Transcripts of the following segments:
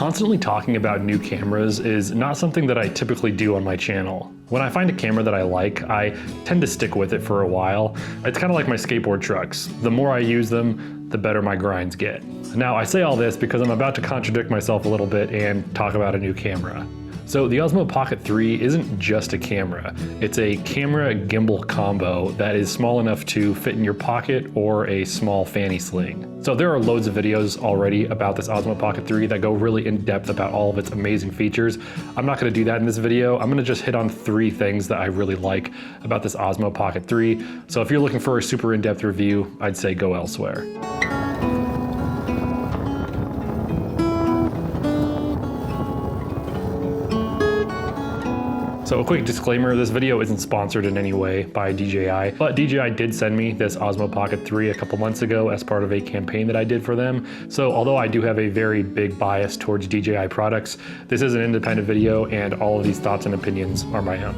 Constantly talking about new cameras is not something that I typically do on my channel. When I find a camera that I like, I tend to stick with it for a while. It's kind of like my skateboard trucks. The more I use them, the better my grinds get. Now, I say all this because I'm about to contradict myself a little bit and talk about a new camera. So the Osmo Pocket 3 isn't just a camera. It's a camera gimbal combo that is small enough to fit in your pocket or a small fanny sling. So there are loads of videos already about this Osmo Pocket 3 that go really in depth about all of its amazing features. I'm not gonna do that in this video. I'm gonna just hit on 3 things that I really like about this Osmo Pocket 3. So if you're looking for a super in-depth review, I'd say go elsewhere. So a quick disclaimer, this video isn't sponsored in any way by DJI, but DJI did send me this Osmo Pocket 3 a couple months ago as part of a campaign that I did for them. So although I do have a very big bias towards DJI products, this is an independent video and all of these thoughts and opinions are my own.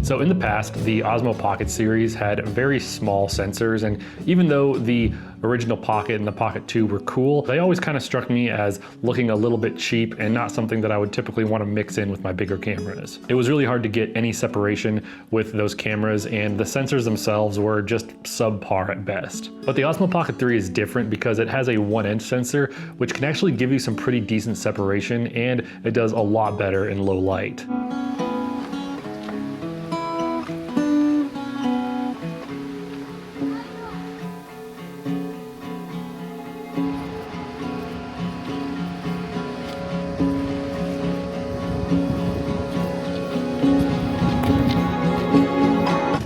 So in the past, the Osmo Pocket series had very small sensors, and even though the original Pocket and the Pocket 2 were cool, they always kind of struck me as looking a little bit cheap and not something that I would typically want to mix in with my bigger cameras. It was really hard to get any separation with those cameras, and the sensors themselves were just subpar at best. But the Osmo Pocket 3 is different because it has a 1-inch sensor, which can actually give you some pretty decent separation, and it does a lot better in low light.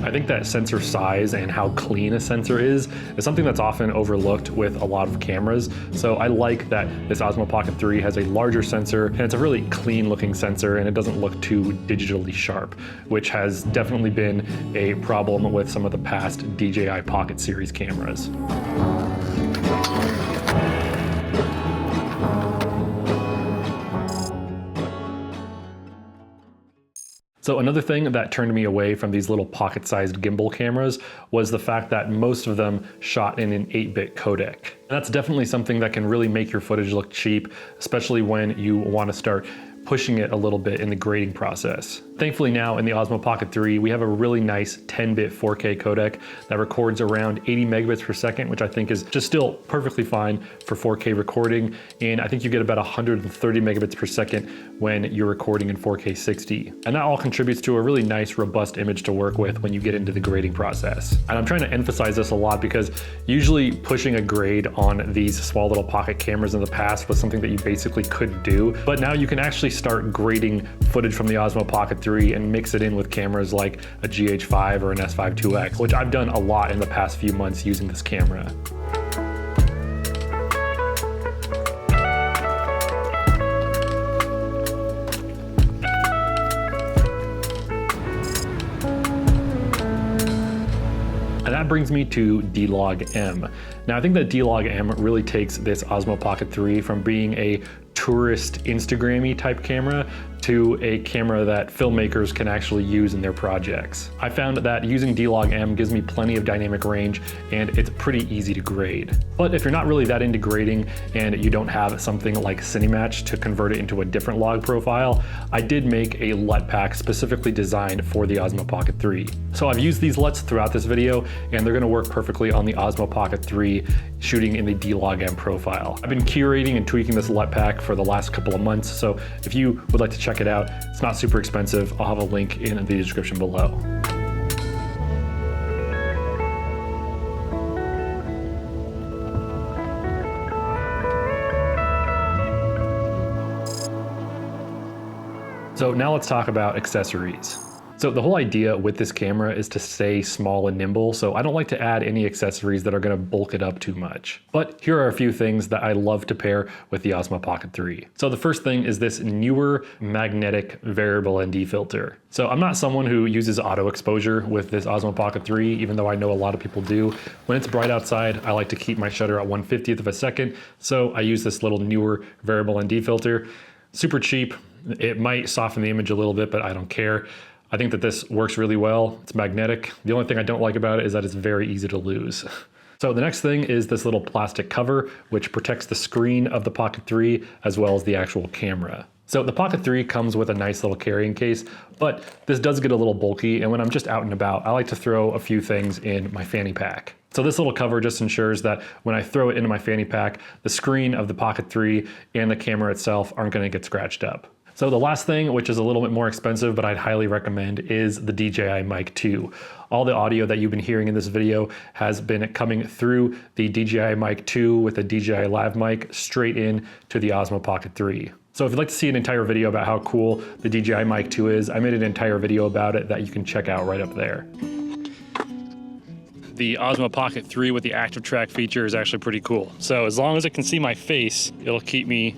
I think that sensor size and how clean a sensor is something that's often overlooked with a lot of cameras. So I like that this Osmo Pocket 3 has a larger sensor, and it's a really clean looking sensor, and it doesn't look too digitally sharp, which has definitely been a problem with some of the past DJI Pocket series cameras. So another thing that turned me away from these little pocket-sized gimbal cameras was the fact that most of them shot in an 8-bit codec. And that's definitely something that can really make your footage look cheap, especially when you want to start pushing it a little bit in the grading process. Thankfully now in the Osmo Pocket 3, we have a really nice 10-bit 4K codec that records around 80 megabits per second, which I think is just still perfectly fine for 4K recording. And I think you get about 130 megabits per second when you're recording in 4K 60. And that all contributes to a really nice, robust image to work with when you get into the grading process. And I'm trying to emphasize this a lot because usually pushing a grade on these small little pocket cameras in the past was something that you basically couldn't do. But now you can actually start grading footage from the Osmo Pocket 3 and mix it in with cameras like a GH5 or an S5 IIX, which I've done a lot in the past few months using this camera. And that brings me to D-Log-M. Now I think that D-Log-M really takes this Osmo Pocket 3 from being a tourist Instagram-y type camera to a camera that filmmakers can actually use in their projects. I found that using D-Log-M gives me plenty of dynamic range and it's pretty easy to grade. But if you're not really that into grading and you don't have something like Cinematch to convert it into a different log profile, I did make a LUT pack specifically designed for the Osmo Pocket 3. So I've used these LUTs throughout this video and they're gonna work perfectly on the Osmo Pocket 3 shooting in the D-Log-M profile. I've been curating and tweaking this LUT pack for the last couple of months, so if you would like to check it out, it's not super expensive. I'll have a link in the description below. So now let's talk about accessories. So the whole idea with this camera is to stay small and nimble, so I don't like to add any accessories that are going to bulk it up too much. But here are a few things that I love to pair with the Osmo Pocket 3. So the first thing is this newer magnetic variable ND filter. So I'm not someone who uses auto exposure with this Osmo Pocket 3, even though I know a lot of people do. When it's bright outside, I like to keep my shutter at 1/50th of a second, so I use this little newer variable ND filter. Super cheap. It might soften the image a little bit, but I don't care. I think that this works really well. It's magnetic. The only thing I don't like about it is that it's very easy to lose. So the next thing is this little plastic cover, which protects the screen of the Pocket 3 as well as the actual camera. So the Pocket 3 comes with a nice little carrying case, but this does get a little bulky, and when I'm just out and about, I like to throw a few things in my fanny pack. So this little cover just ensures that when I throw it into my fanny pack, the screen of the Pocket 3 and the camera itself aren't going to get scratched up. So the last thing, which is a little bit more expensive, but I'd highly recommend, is the DJI Mic 2. All the audio that you've been hearing in this video has been coming through the DJI Mic 2 with a DJI Lav mic straight in to the Osmo Pocket 3. So if you'd like to see an entire video about how cool the DJI Mic 2 is, I made an entire video about it that you can check out right up there. The Osmo Pocket 3 with the active track feature is actually pretty cool. So as long as it can see my face, it'll keep me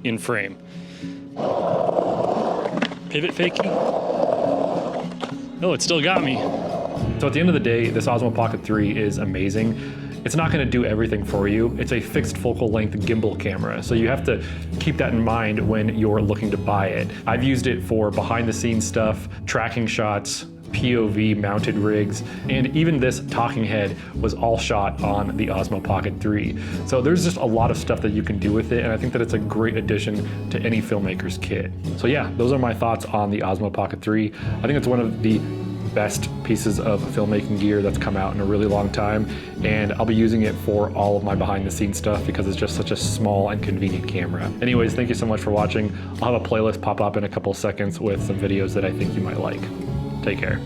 in frame. Pivot fakie. Oh, it still got me. So at the end of the day, this Osmo Pocket 3 is amazing. It's not going to do everything for you. It's a fixed focal length gimbal camera, so you have to keep that in mind when you're looking to buy it. I've used it for behind the scenes stuff, tracking shots, POV mounted rigs, and even this talking head was all shot on the Osmo Pocket 3. So there's just a lot of stuff that you can do with it, and I think that it's a great addition to any filmmaker's kit. So yeah, those are my thoughts on the Osmo Pocket 3. I think it's one of the best pieces of filmmaking gear that's come out in a really long time, and I'll be using it for all of my behind the scenes stuff because it's just such a small and convenient camera. Anyways, thank you so much for watching. I'll have a playlist pop up in a couple seconds with some videos that I think you might like. Take care.